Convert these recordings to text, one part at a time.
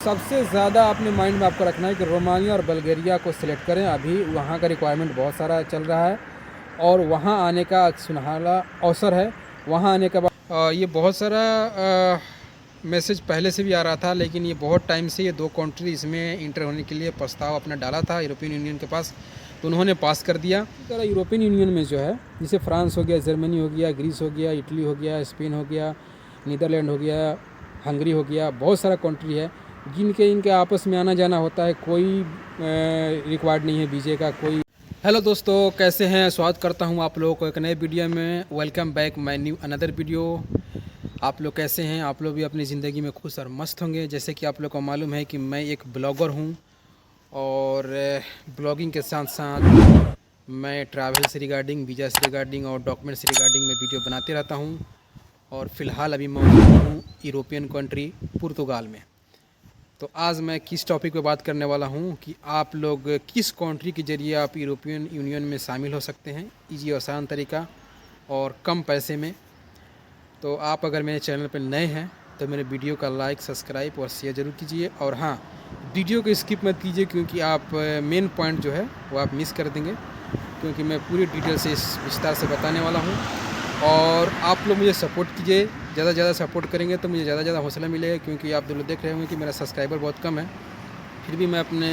सबसे ज़्यादा अपने माइंड में आपको रखना है कि रोमानिया और बल्गेरिया को सिलेक्ट करें। अभी वहाँ का रिक्वायरमेंट बहुत सारा चल रहा है और वहाँ आने का एक सुनहरा अवसर है। वहाँ आने के बाद ये बहुत सारा मैसेज पहले से भी आ रहा था, लेकिन ये बहुत टाइम से ये दो कंट्री इसमें इंटर होने के लिए प्रस्ताव अपना डाला था यूरोपियन यूनियन के पास, तो उन्होंने पास कर दिया। इसी तरह यूरोपियन यूनियन में जो है, जैसे फ्रांस हो गया, जर्मनी हो गया, ग्रीस हो गया, इटली हो गया, स्पेन हो गया, नीदरलैंड हो गया, हंगरी हो गया, बहुत सारा कंट्री है जिनके इनके आपस में आना जाना होता है। कोई रिक्वायर्ड नहीं है वीज़े का कोई। हेलो दोस्तों, कैसे हैं? स्वागत करता हूं आप लोगों को एक नए वीडियो में। Welcome back my new another video. आप लोग कैसे हैं? आप लोग भी अपनी ज़िंदगी में खुश और मस्त होंगे। जैसे कि आप लोग को मालूम है कि मैं एक ब्लॉगर हूं और ब्लॉगिंग के साथ साथ मैं ट्रैवल से रिगार्डिंग, वीज़ा से रिगार्डिंग और डॉक्यूमेंट से रिगार्डिंग में वीडियो बनाते रहता हूं। और फ़िलहाल अभी मौजूद हूँ यूरोपियन कंट्री पुर्तगाल में। तो आज मैं किस टॉपिक पे बात करने वाला हूँ कि आप लोग किस कंट्री के ज़रिए आप यूरोपियन यूनियन में शामिल हो सकते हैं, इजी आसान तरीका और कम पैसे में। तो आप अगर मेरे चैनल पर नए हैं तो मेरे वीडियो का लाइक, सब्सक्राइब और शेयर ज़रूर कीजिए। और हाँ, वीडियो को स्किप मत कीजिए क्योंकि आप मेन पॉइंट जो है वो आप मिस कर देंगे, क्योंकि मैं पूरी डिटेल से इस विस्तार से बताने वाला हूँ। और आप लोग मुझे सपोर्ट कीजिए, ज़्यादा से ज़्यादा सपोर्ट करेंगे तो मुझे ज़्यादा हौसला मिलेगा, क्योंकि आप लोग देख रहे होंगे कि मेरा सब्सक्राइबर बहुत कम है, फिर भी मैं अपने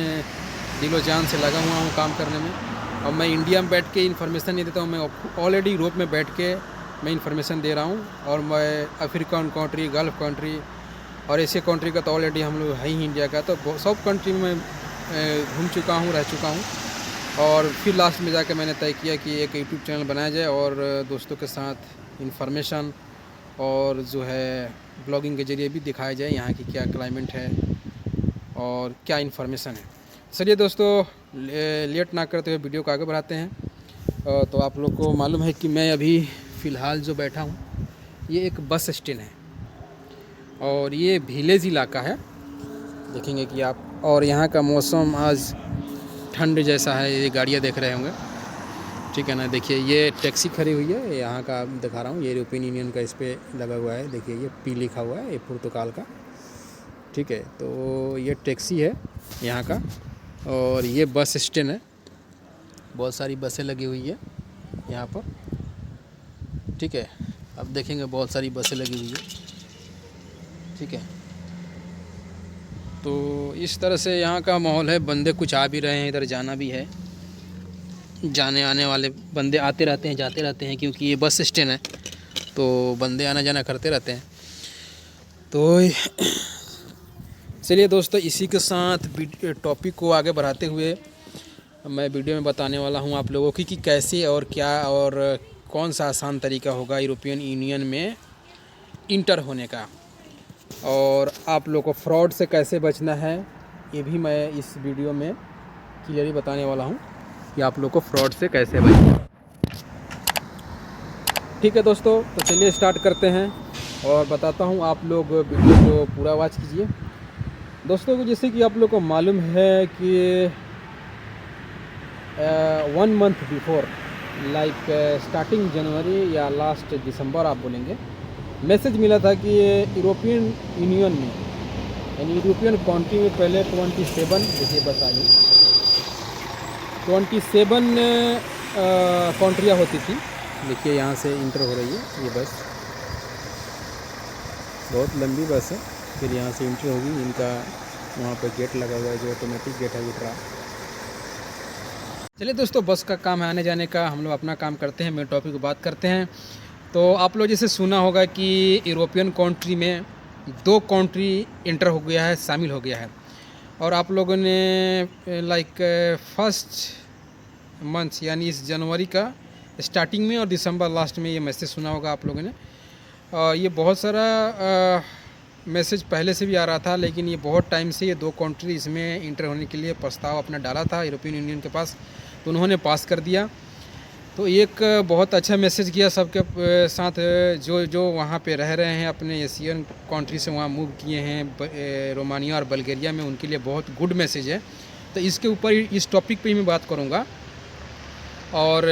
दिलो जान से लगा हुआ हूँ काम करने में। और मैं इंडिया में बैठ के इन्फॉर्मेशन नहीं देता हूँ, मैं ऑलरेडी यूरोप में बैठ के मैं इन्फॉर्मेशन दे रहा हूँ। और मैं अफ्रीकन कंट्री, गल्फ़ कंट्री और एशिया कंट्री का तो ऑलरेडी हम लोग है ही इंडिया का, तो सब कंट्री में मैं घूम चुका हूँ, रह चुका हूँ। और फिर लास्ट में जाकर मैंने तय किया कि एक यूट्यूब चैनल बनाया जाए और दोस्तों के साथ इन्फॉर्मेशन और जो है ब्लॉगिंग के ज़रिए भी दिखाया जाए यहाँ की क्या क्लाइमेट है और क्या इन्फॉर्मेशन है। चलिए दोस्तों, लेट ना करते हुए वीडियो को आगे बढ़ाते हैं। तो आप लोग को मालूम है कि मैं अभी फ़िलहाल जो बैठा हूँ ये एक बस स्टैंड है और ये विलेज इलाका है, देखेंगे कि आप। और यहाँ का मौसम आज ठंड जैसा है, ये गाड़ियाँ देख रहे होंगे, ठीक है ना। देखिए ये टैक्सी खड़ी हुई है, यहाँ का दिखा रहा हूँ, ये यूरोपियन यूनियन का इस पर लगा हुआ है। देखिए ये पी लिखा हुआ है, ये पुर्तगाल का, ठीक है। तो ये टैक्सी है यहाँ का और ये बस स्टैंड है, बहुत सारी बसें लगी हुई है यहाँ पर, ठीक है। अब देखेंगे बहुत सारी बसें लगी हुई है, ठीक है। तो इस तरह से यहाँ का माहौल है। बंदे कुछ आ भी रहे हैं, इधर जाना भी है, जाने आने वाले बंदे आते रहते हैं, जाते रहते हैं, क्योंकि ये बस स्टैंड है तो बंदे आना जाना करते रहते हैं। तो चलिए दोस्तों, इसी के साथ टॉपिक को आगे बढ़ाते हुए मैं वीडियो में बताने वाला हूँ आप लोगों की कि कैसे और क्या और कौन सा आसान तरीका होगा यूरोपियन यूनियन में इंटर होने का, और आप लोगों को फ्रॉड से कैसे बचना है, ये भी मैं इस वीडियो में क्लियरली बताने वाला हूँ कि आप लोग को फ्रॉड से कैसे बचना। ठीक है दोस्तों, तो चलिए स्टार्ट करते हैं और बताता हूँ। आप लोग वीडियो को पूरा वॉच कीजिए दोस्तों। जैसे कि आप लोग को मालूम है कि 1 मंथ बिफोर, लाइक स्टार्टिंग जनवरी या लास्ट दिसंबर आप बोलेंगे, मैसेज मिला था कि यूरोपियन यूनियन में, यानी यूरोपियन कंट्री में पहले 27, देखिए बस आ गई, 27 कंट्रियाँ होती थी। देखिए यहाँ से इंटर हो रही है ये बस, बहुत लंबी बस है। फिर यहाँ से इंटर होगी, इनका वहाँ पर गेट लगा हुआ है जो ऑटोमेटिक गेट है विट्रा। चलिए दोस्तों, बस का काम है आने जाने का, हम लोग अपना काम करते हैं, मेन टॉपिक की बात करते हैं। तो आप लोग जैसे सुना होगा कि यूरोपियन कंट्री में 2 कंट्री इंटर हो गया है, शामिल हो गया है। और आप लोगों ने लाइक फर्स्ट मंथ यानी इस जनवरी का स्टार्टिंग में और दिसंबर लास्ट में ये मैसेज सुना होगा आप लोगों ने। ये बहुत सारा मैसेज पहले से भी आ रहा था, लेकिन ये बहुत टाइम से ये 2 कंट्री इसमें इंटर होने के लिए प्रस्ताव अपना डाला था यूरोपियन यूनियन के पास, तो उन्होंने पास कर दिया। तो एक बहुत अच्छा मैसेज किया सबके साथ, जो जो वहाँ पे रह रहे हैं, अपने एशियन कंट्री से वहाँ मूव किए हैं रोमानिया और बल्गेरिया में, उनके लिए बहुत गुड मैसेज है। तो इसके ऊपर इस टॉपिक पे ही मैं बात करूँगा और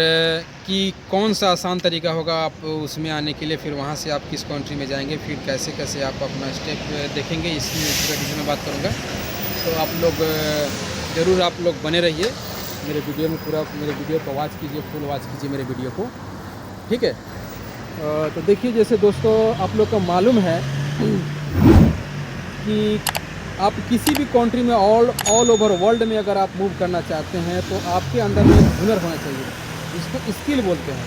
कि कौन सा आसान तरीका होगा आप उसमें आने के लिए, फिर वहाँ से आप किस कंट्री में जाएंगे, फिर कैसे कैसे आप अपना स्टेप देखेंगे, इसमें पूरा डिटेल में बात करूँगा। तो आप लोग ज़रूर आप लोग बने रहिए मेरे वीडियो में, पूरा मेरे वीडियो को वॉच कीजिए, फुल वॉच कीजिए मेरे वीडियो को, ठीक है। तो देखिए, जैसे दोस्तों आप लोग को मालूम है कि आप किसी भी कंट्री में ऑल ओवर वर्ल्ड में अगर आप मूव करना चाहते हैं तो आपके अंदर में एक हुनर होना चाहिए, जिसको स्किल बोलते हैं।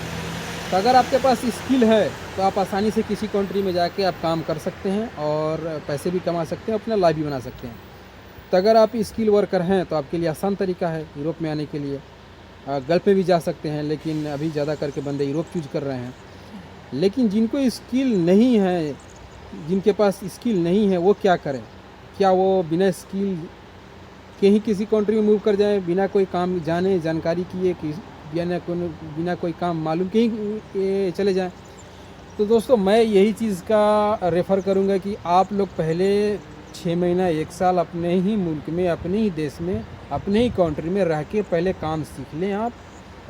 तो अगर आपके पास स्किल है तो आप आसानी से किसी कंट्री में जाके आप काम कर सकते हैं और पैसे भी कमा सकते हैं, अपना लाइफ भी बना सकते हैं। तो अगर आप स्किल वर्कर हैं तो आपके लिए आसान तरीका है यूरोप में आने के लिए। गल्फ में भी जा सकते हैं, लेकिन अभी ज़्यादा करके बंदे यूरोप चूज कर रहे हैं। लेकिन जिनको स्किल नहीं है, जिनके पास स्किल नहीं है, वो क्या करें? क्या वो बिना स्किल के ही किसी कंट्री में मूव कर जाए, बिना कोई काम जाने जानकारी किए, कि बिना कोई काम मालूम के ही चले जाएं? तो दोस्तों मैं यही चीज़ का रेफ़र करूंगा कि आप लोग पहले 6 महीना 1 साल अपने ही मुल्क में, अपने ही देश में, अपने ही कंट्री में रह के पहले काम सीख लें। आप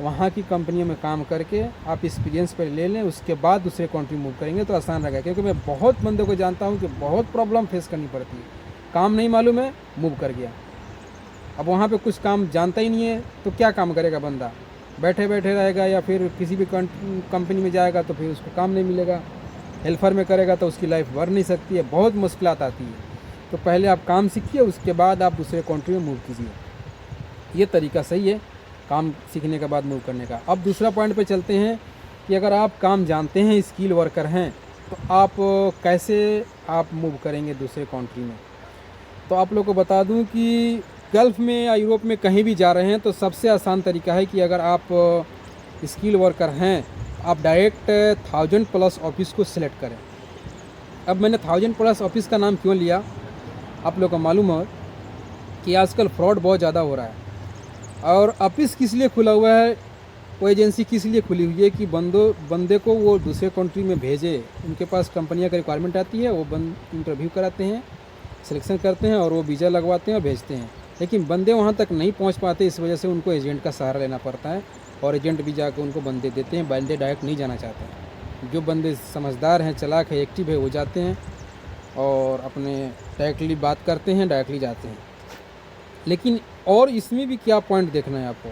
वहाँ की कंपनियों में काम करके आप एक्सपीरियंस पर ले लें, उसके बाद दूसरे कंट्री मूव करेंगे तो आसान रहेगा। क्योंकि मैं बहुत बंदों को जानता हूँ कि बहुत प्रॉब्लम फेस करनी पड़ती है। काम नहीं मालूम है, मूव कर गया, अब वहाँ पे कुछ काम जानता ही नहीं है तो क्या काम करेगा बंदा? बैठे बैठे रहेगा, या फिर किसी भी कंपनी में जाएगा तो फिर उसको काम नहीं मिलेगा। हेल्पर में करेगा तो उसकी लाइफ बढ़ नहीं सकती है, बहुत मुश्किलात आती है। तो पहले आप काम सीखिए, उसके बाद आप दूसरे कंट्री में मूव कीजिए। ये तरीका सही है काम सीखने के बाद मूव करने का। अब दूसरा पॉइंट पे चलते हैं कि अगर आप काम जानते हैं, स्किल वर्कर हैं, तो आप कैसे आप मूव करेंगे दूसरे कंट्री में। तो आप लोग को बता दूं कि गल्फ़ में या यूरोप में कहीं भी जा रहे हैं तो सबसे आसान तरीका है कि अगर आप स्किल वर्कर हैं, आप डायरेक्ट 1000+ ऑफिस को सिलेक्ट करें। अब मैंने 1000+ ऑफिस का नाम क्यों लिया, आप लोग को मालूम है कि आजकल फ्रॉड बहुत ज़्यादा हो रहा है। और ऑफिस किस लिए खुला हुआ है, वो एजेंसी किस लिए खुली हुई है कि बंदे को वो दूसरे कंट्री में भेजे। उनके पास कंपनियां का रिक्वायरमेंट आती है, वो इंटरव्यू कराते हैं, सिलेक्शन करते हैं और वो वीज़ा लगवाते हैं और भेजते हैं। लेकिन बंदे वहाँ तक नहीं पहुँच पाते, इस वजह से उनको एजेंट का सहारा लेना पड़ता है और एजेंट भी जाकर उनको बंदे देते हैं। बंदे डायरेक्ट नहीं जाना चाहते। जो बंदे समझदार हैं, चालाक है, एक्टिव है, वो जाते हैं और अपने डायरेक्टली बात करते हैं, डायरेक्टली जाते हैं। लेकिन और इसमें भी क्या पॉइंट देखना है आपको,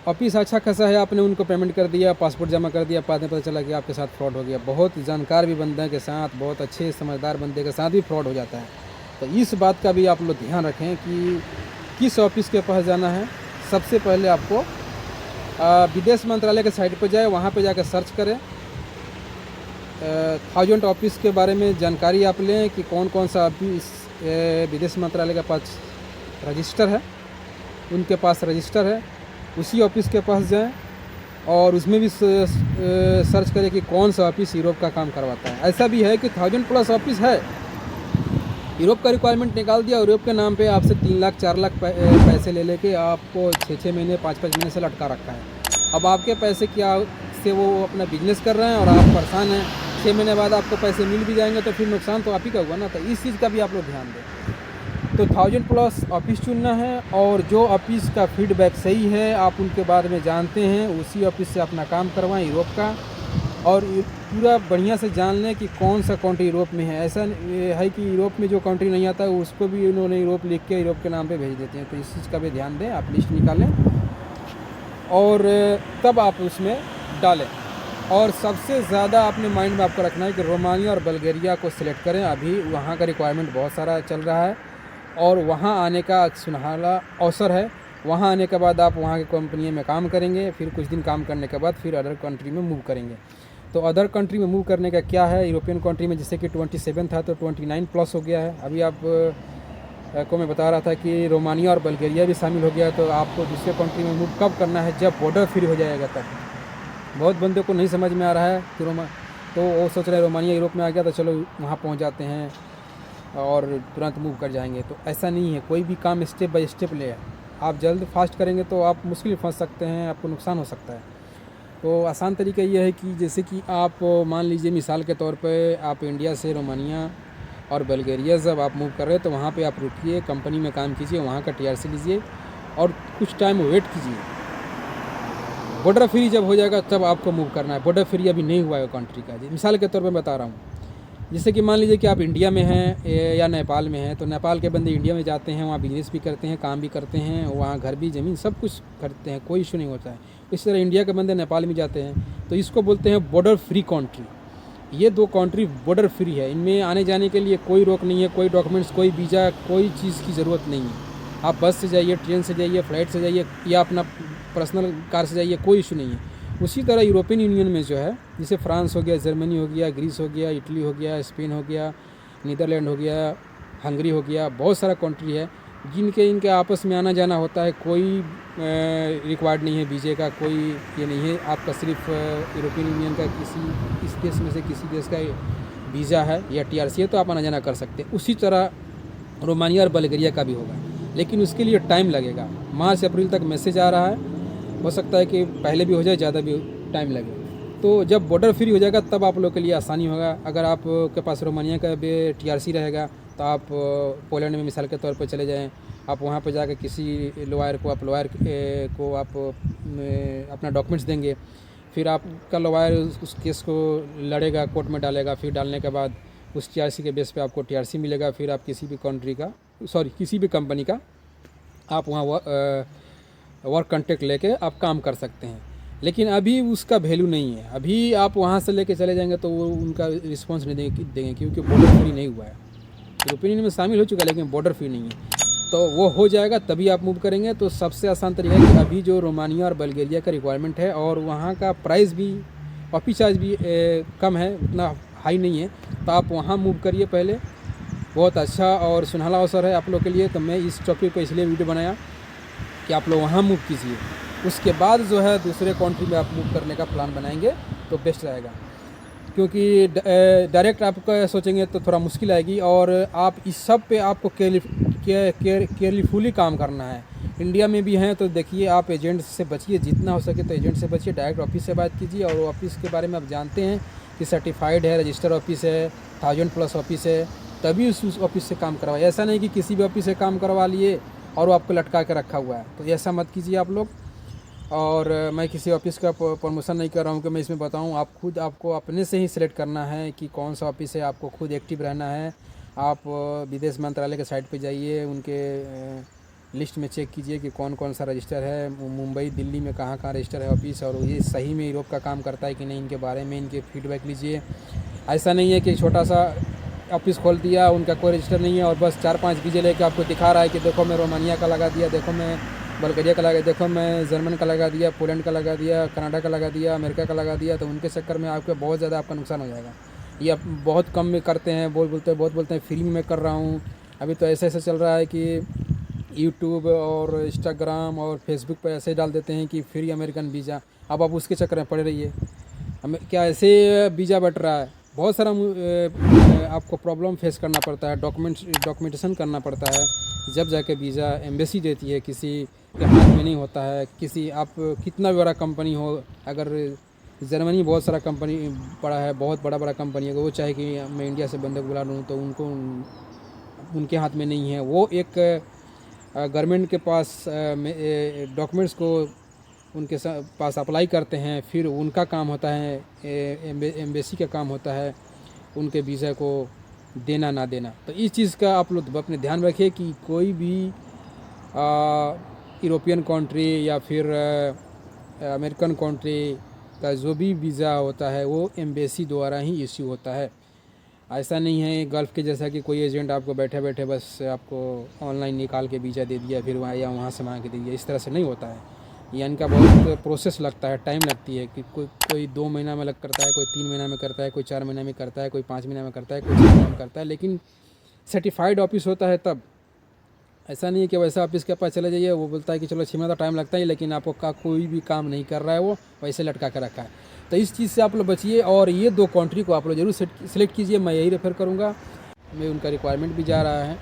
ऑफिस अच्छा खासा है, आपने उनको पेमेंट कर दिया, पासपोर्ट जमा कर दिया, बाद में पता चला कि आपके साथ फ्रॉड हो गया। बहुत जानकार भी बंदे के साथ, बहुत अच्छे समझदार बंदे के साथ भी फ्रॉड हो जाता है। तो इस बात का भी आप लोग ध्यान रखें कि किस ऑफिस के पास जाना है। सबसे पहले आपको विदेश मंत्रालय के साइट पर जाए, वहाँ पर जाकर सर्च करें 1000 ऑफिस के बारे में जानकारी आप लें कि कौन कौन सा ऑफिस विदेश मंत्रालय के पास रजिस्टर है, उनके पास रजिस्टर है, उसी ऑफिस के पास जाएं और उसमें भी सर्च करें कि कौन सा ऑफिस यूरोप का काम करवाता है। ऐसा भी है कि 1000+ ऑफिस है, यूरोप का रिक्वायरमेंट निकाल दिया, यूरोप के नाम पे आपसे 3 लाख 4 लाख पैसे ले लेके आपको 6 महीने 5 महीने से लटका रखा है। अब आपके पैसे क्या से वो अपना बिजनेस कर रहे हैं और आप परेशान हैं। 6 महीने बाद आपको पैसे मिल भी जाएंगे तो फिर नुकसान तो आप ही का होगा ना। तो इस चीज़ का भी आप लोग ध्यान दें। तो 1000+ ऑफिस चुनना है और जो ऑफिस का फीडबैक सही है, आप उनके बारे में जानते हैं, उसी ऑफिस से अपना काम करवाएं यूरोप का। और पूरा बढ़िया से जान लें कि कौन सा कंट्री यूरोप में है। ऐसा है कि यूरोप में जो कंट्री नहीं आता है उसको भी उन्होंने यूरोप लिख के यूरोप के नाम पे भेज देते हैं। तो इस चीज़ का भी ध्यान दें, आप लिस्ट निकालें और तब आप उसमें डालें। और सबसे ज़्यादा आपने माइंड में आपको रखना है कि रोमानिया और बल्गेरिया को सिलेक्ट करें। अभी वहाँ का रिक्वायरमेंट बहुत सारा चल रहा है और वहाँ आने का सुनहरा अवसर है। वहाँ आने के बाद आप वहाँ की कंपनी में काम करेंगे, फिर कुछ दिन काम करने के बाद फिर अदर कंट्री में मूव करेंगे। तो अदर कंट्री में मूव करने का क्या है, यूरोपियन कंट्री में जैसे कि 27 था तो 29+ हो गया है। अभी आप को मैं बता रहा था कि रोमानिया और बल्गेरिया भी शामिल हो गया है। तो आपको दूसरे कंट्री में मूव कब करना है, जब बॉर्डर फ्री हो जाएगा तब। बहुत बंदे को नहीं समझ में आ रहा है कि तो वो सोच रहे हैं रोमानिया यूरोप में आ गया तो चलो वहाँ पहुँच जाते हैं और तुरंत मूव कर जाएंगे। तो ऐसा नहीं है, कोई भी काम स्टेप बाय स्टेप ले। आप जल्द फास्ट करेंगे तो आप मुश्किल फंस सकते हैं, आपको नुकसान हो सकता है। तो आसान तरीका ये है कि जैसे कि आप मान लीजिए मिसाल के तौर पे आप इंडिया से रोमानिया और बल्गेरिया जब आप मूव कर रहे हैं तो वहाँ पे आप रुकिए, कंपनी में काम कीजिए, वहाँ का TRC लीजिए और कुछ टाइम वेट कीजिए। बॉर्डर फ्री जब हो जाएगा तब आपको मूव करना है। बॉर्डर फ्री अभी नहीं हुआ है कंट्री का। मिसाल के तौर पे बता रहा हूँ, जैसे कि मान लीजिए कि आप इंडिया में हैं या नेपाल में हैं, तो नेपाल के बंदे इंडिया में जाते हैं, वहाँ बिजनेस भी करते हैं, काम भी करते हैं, वहाँ घर भी ज़मीन सब कुछ करते हैं, कोई इशू नहीं होता है। इस तरह इंडिया के बंदे नेपाल में जाते हैं, तो इसको बोलते हैं बॉर्डर फ्री कंट्री। ये 2 कंट्री बॉर्डर फ्री है, इनमें आने जाने के लिए कोई रोक नहीं है, कोई डॉक्यूमेंट्स, कोई वीज़ा, कोई चीज़ की ज़रूरत नहीं है। आप बस से जाइए, ट्रेन से जाइए, फ्लाइट से जाइए या अपना पर्सनल कार से जाइए, कोई इशू नहीं है। उसी तरह यूरोपियन यूनियन में जो है, जैसे फ्रांस हो गया, जर्मनी हो गया, ग्रीस हो गया, इटली हो गया, स्पेन हो गया, नीदरलैंड हो गया, हंगरी हो गया, बहुत सारा कंट्री है जिनके इनके आपस में आना जाना होता है। कोई रिक्वायर्ड नहीं है वीज़े का, कोई ये नहीं है। आपका सिर्फ यूरोपियन यूनियन का किसी इस देश में से किसी देश का वीज़ा है या TRC है तो आप आना जाना कर सकते हैं। उसी तरह रोमानिया और बल्गेरिया का भी होगा, लेकिन उसके लिए टाइम लगेगा। मार्च अप्रैल तक मैसेज आ रहा है, हो सकता है कि पहले भी हो जाए, ज़्यादा भी टाइम लगे। तो जब बॉर्डर फ्री हो जाएगा तब आप लोग के लिए आसानी होगा। अगर आप के पास रोमानिया का भी TRC रहेगा तो आप पोलैंड में मिसाल के तौर पर चले जाएं, आप वहाँ पर जाकर किसी लॉयर को आप अपना डॉक्यूमेंट्स देंगे, फिर आपका लॉयर उस केस को लड़ेगा, कोर्ट में डालेगा, फिर डालने के बाद उस TRC के बेस पे आपको TRC मिलेगा। फिर आप किसी भी किसी भी कंपनी का आप वहाँ वर्क कॉन्ट्रैक्ट लेके आप काम कर सकते हैं। लेकिन अभी उसका वैल्यू नहीं है। अभी आप वहाँ से लेके चले जाएंगे तो वो उनका रिस्पॉन्स नहीं देंगे क्योंकि बॉर्डर फ्री नहीं हुआ है। यूरोपियन यूनियन में शामिल हो चुका है लेकिन बॉर्डर फ्री नहीं है। तो वो हो जाएगा तभी आप मूव करेंगे। तो सबसे आसान तरीका है कि अभी जो रोमानिया और बल्गेरिया का रिक्वायरमेंट है और वहाँ का प्राइस भी, ऑफिस चार्ज भी कम है, उतना हाई नहीं है, तो आप वहाँ मूव करिए पहले। बहुत अच्छा और सुनहला अवसर है आप लोग के लिए। तो मैं इस टॉपिक पर इसलिए वीडियो बनाया कि आप लोग वहाँ मूव कीजिए, उसके बाद जो है दूसरे कंट्री में आप मूव करने का प्लान बनाएंगे तो बेस्ट रहेगा। क्योंकि डायरेक्ट आप सोचेंगे तो थोड़ा मुश्किल आएगी और आप इस सब पे आपको केयरफुली काम करना है। इंडिया में भी हैं तो देखिए, आप एजेंट से बचिए, जितना हो सके तो एजेंट से बचिए। डायरेक्ट ऑफिस से बात कीजिए और वो ऑफिस के बारे में आप जानते हैं कि सर्टिफाइड है, रजिस्टर ऑफिस है, 1000+ ऑफिस है, तभी उस ऑफिस से काम करवाइए। ऐसा नहीं कि किसी भी ऑफिस से काम करवा लिए और वो आपको लटका के रखा हुआ है, तो ऐसा मत कीजिए आप लोग। और मैं किसी ऑफिस का प्रमोशन नहीं कर रहा हूँ कि मैं इसमें बताऊँ। आपको अपने से ही सिलेक्ट करना है कि कौन सा ऑफिस है, आपको खुद एक्टिव रहना है। आप विदेश मंत्रालय के साइट पे जाइए, उनके लिस्ट में चेक कीजिए कि कौन कौन सा रजिस्टर है, मुंबई दिल्ली में कहाँ कहाँ रजिस्टर है ऑफिस, और ये सही में यूरोप का काम करता है कि नहीं, इनके बारे में इनके फीडबैक लीजिए। ऐसा नहीं है कि छोटा सा ऑफिस खोल दिया, उनका कोई रजिस्टर नहीं है और बस 4-5 वीज़े लेके आपको दिखा रहा है कि देखो मैं रोमानिया का लगा दिया, देखो मैं बल्गेरिया का लगा, देखो मैं जर्मन का लगा दिया, पोलैंड का लगा दिया, कनाडा का लगा दिया, अमेरिका का लगा दिया। तो उनके चक्कर में आपके बहुत ज़्यादा आपका नुकसान हो जाएगा। ये आप बहुत कम में करते हैं, बहुत बोलते हैं फ्री में मैं कर रहा हूँ। अभी तो ऐसा चल रहा है कि यूट्यूब और इंस्टाग्राम और फेसबुक पर ऐसे डाल देते हैं कि फ्री अमेरिकन वीज़ा। अब आप उसके चक्कर में पड़े रहिए। क्या ऐसे वीज़ा बट रहा है, बहुत सारा आपको प्रॉब्लम फेस करना पड़ता है, डॉक्यूमेंटेशन करना पड़ता है, जब जाके वीज़ा एम्बेसी देती है। किसी के हाथ में नहीं होता है। किसी आप कितना भी बड़ा कंपनी हो, अगर जर्मनी बहुत सारा कंपनी बड़ा है, बहुत बड़ा कंपनी है, वो चाहे कि मैं इंडिया से बंदे को बुला लूँ तो उनके हाथ में नहीं है। वो एक गवर्नमेंट के पास डॉक्यूमेंट्स को उनके पास अप्लाई करते हैं, फिर उनका काम होता है, एम्बेसी का काम होता है उनके वीज़ा को देना ना देना। तो इस चीज़ का आप लोग अपने ध्यान रखिए कि कोई भी यूरोपियन कंट्री या फिर अमेरिकन कंट्री का जो भी वीज़ा होता है वो एम्बेसी द्वारा ही इश्यू होता है। ऐसा नहीं है गल्फ़ के जैसा कि कोई एजेंट आपको बैठे बैठे बस आपको ऑनलाइन निकाल के वीज़ा दे दिया, फिर वहाँ से मांग के दे दिया। इस तरह से नहीं होता है। ये इनका बहुत प्रोसेस लगता है, टाइम लगती है कि कोई 2 महीना में करता है, कोई 3 महीना में करता है, कोई 4 महीना में करता है, कोई 5 महीना में करता है, कोई 6 महीना में करता है। लेकिन सर्टिफाइड ऑफिस होता है तब। ऐसा नहीं है कि वैसा ऑफिस के पास चले जाइए, वो बोलता है कि चलो 6 महीना तो टाइम लगता है लेकिन आपको कोई भी काम नहीं कर रहा है, वो वैसे लटका कर रखा है। तो इस चीज़ से आप लोग बचिए और ये 2 कंट्री को आप लोग जरूर सिलेक्ट कीजिए। मैं यही रेफ़र करूँगा। मैं उनका रिक्वायरमेंट भी जा रहा है,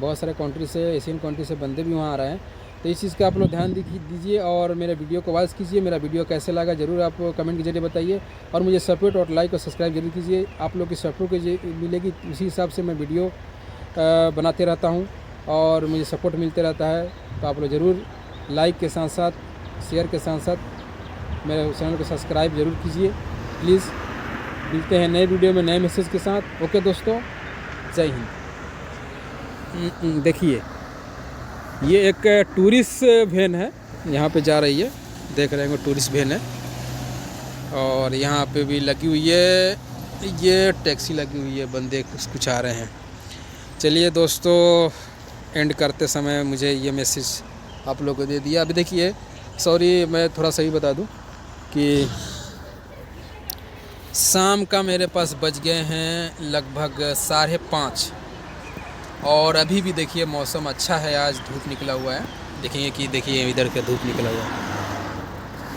बहुत सारे कंट्री से, एशियन कंट्री से बंदे भी वहाँ आ रहे हैं। तो इस चीज़ का आप लोग ध्यान दीजिए और मेरे वीडियो को वॉच कीजिए। मेरा वीडियो कैसे लगा ज़रूर आप कमेंट के जरिए बताइए और मुझे सपोर्ट और लाइक और सब्सक्राइब जरूर कीजिए। आप लोग की सपोर्ट मिलेगी, उसी हिसाब से मैं वीडियो बनाते रहता हूँ और मुझे सपोर्ट मिलते रहता है। तो आप लोग ज़रूर लाइक के साथ साथ शेयर के साथ साथ मेरे चैनल को सब्सक्राइब ज़रूर कीजिए प्लीज़। मिलते हैं नए वीडियो में नए मैसेज के साथ। ओके दोस्तों, जय हिंद। देखिए ये एक टूरिस्ट वैन है, यहाँ पे जा रही है, देख रहे हैं टूरिस्ट वैन है। और यहाँ पे भी लगी हुई है, ये टैक्सी लगी हुई है, बंदे कुछ आ रहे हैं। चलिए दोस्तों, एंड करते समय मुझे ये मैसेज आप लोगों को दे दिया। अभी देखिए, सॉरी मैं थोड़ा सही बता दूं कि शाम का मेरे पास बज गए हैं लगभग 5:30 और अभी भी देखिए मौसम अच्छा है, आज धूप निकला हुआ है। देखेंगे कि देखिए इधर का धूप निकला हुआ है,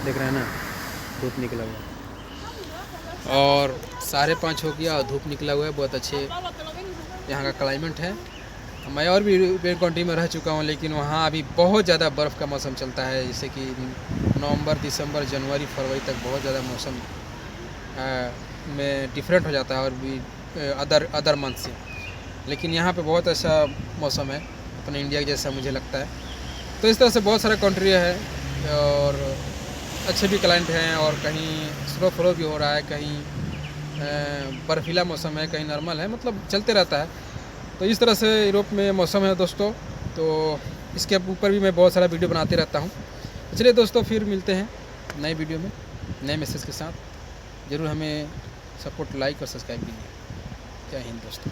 देख रहे हैं ना, धूप निकला हुआ है। और 5:30 हो गया और धूप निकला हुआ है, बहुत अच्छे यहाँ का क्लाइमेट है। मैं और भी बेर काउंटी में रह चुका हूँ, लेकिन वहाँ अभी बहुत ज़्यादा बर्फ़ का मौसम चलता है, जैसे कि नवंबर, दिसंबर, जनवरी, फरवरी तक बहुत ज़्यादा मौसम में डिफरेंट हो जाता है और भी अदर मंथ से। लेकिन यहाँ पे बहुत अच्छा मौसम है, अपने इंडिया जैसा मुझे लगता है। तो इस तरह से बहुत सारा कंट्री है और अच्छे भी क्लाइंट हैं, और कहीं स्नो फ्लो भी हो रहा है, कहीं बर्फीला मौसम है, कहीं नॉर्मल है, मतलब चलते रहता है। तो इस तरह से यूरोप में मौसम है दोस्तों। तो इसके ऊपर भी मैं बहुत सारा वीडियो बनाते रहता हूँ। चलिए दोस्तों, फिर मिलते हैं नए वीडियो में नए मैसेज के साथ। ज़रूर हमें सपोर्ट, लाइक और सब्सक्राइब कीजिए। जय हिंद दोस्तों।